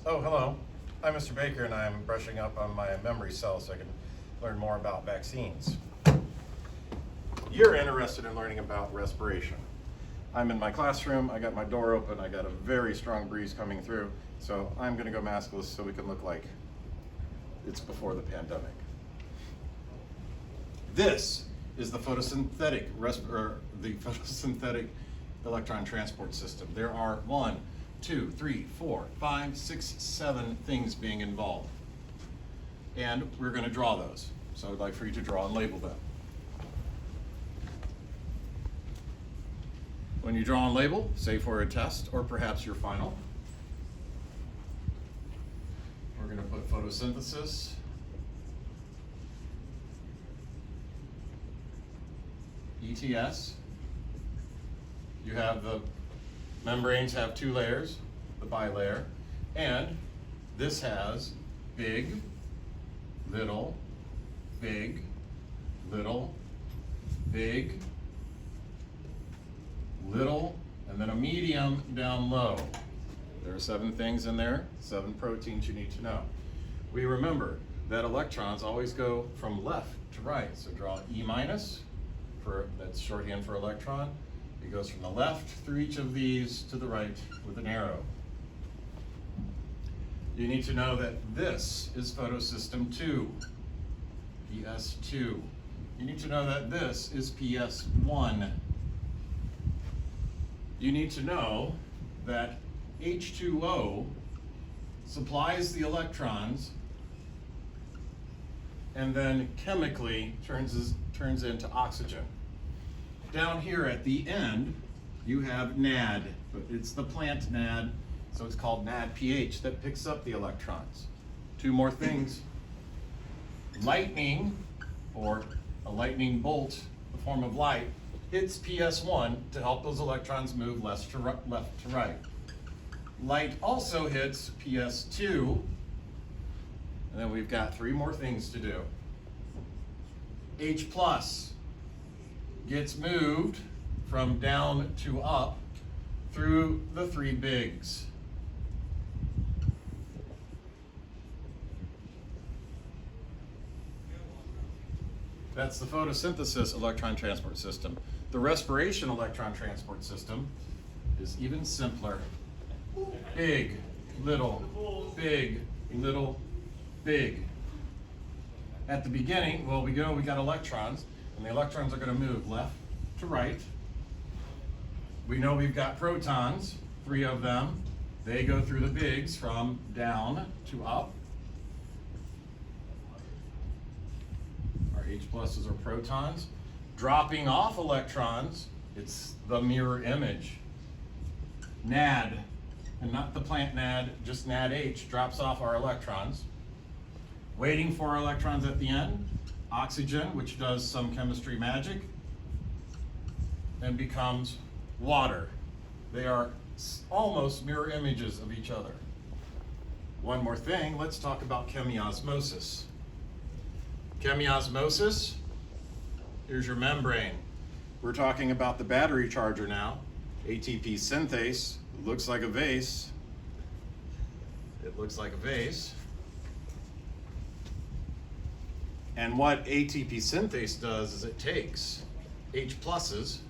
Oh, hello. I'm Mr. Baker, and I'm brushing up on my memory cells so I can learn more about vaccines. You're interested in learning about respiration. I'm in my classroom, I got my door open, I got a very strong breeze coming through, so I'm going to go maskless so we can look like it's before the pandemic. This is the photosynthetic electron transport system. There are 1, 2, 3, 4, 5, 6, 7 things being involved. And we're going to draw those. So I'd like for you to draw and label them. When you draw and label, say for a test or perhaps your final, we're going to put photosynthesis, ETS. You have the membranes have 2 layers, the bilayer, and this has big, little, big, little, big, little, and then a medium down low. There are 7 things in there, 7 proteins you need to know. We remember that electrons always go from left to right, so draw E minus, that's shorthand for electron. It goes from the left through each of these to the right with an arrow. You need to know that this is photosystem 2, PS2. You need to know that this is PS1. You need to know that H2O supplies the electrons and then chemically turns into oxygen. Down here at the end, you have NAD, but it's the plant NAD, so it's called NADPH that picks up the electrons. 2 more things. Lightning, or a lightning bolt, the form of light, hits PS1 to help those electrons move left to right. Light also hits PS2, and then we've got 3 more things to do. H plus gets moved from down to up through the 3 bigs. That's the photosynthesis electron transport system. The respiration electron transport system is even simpler. Big, little, big, little, big. At the beginning, well, we got electrons, and the electrons are going to move left to right. We know we've got protons, 3 of them. They go through the bigs from down to up. Our H pluses are protons. Dropping off electrons, it's the mirror image. NAD, and not the plant NAD, just NADH, drops off our electrons. Waiting for our electrons at the end, oxygen, which does some chemistry magic, and becomes water. They are almost mirror images of each other. One more thing, let's talk about chemiosmosis. Chemiosmosis, here's your membrane. We're talking about the battery charger now. ATP synthase, looks like a vase. It looks like a vase. And what ATP synthase does is it takes H pluses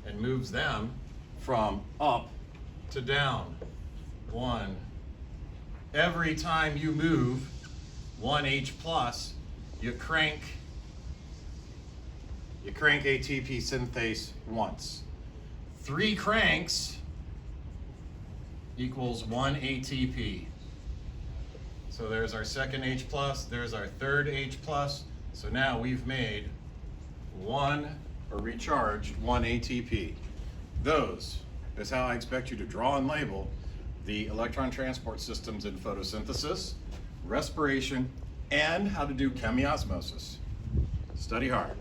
and moves them from up to down. 1. Every time you move 1 H plus, you crank ATP synthase once. 3 cranks equals 1 ATP. So there's our 2nd H plus, there's our 3rd H plus. So now we've made recharged 1 ATP. Those is how I expect you to draw and label the electron transport systems in photosynthesis, respiration, and how to do chemiosmosis. Study hard.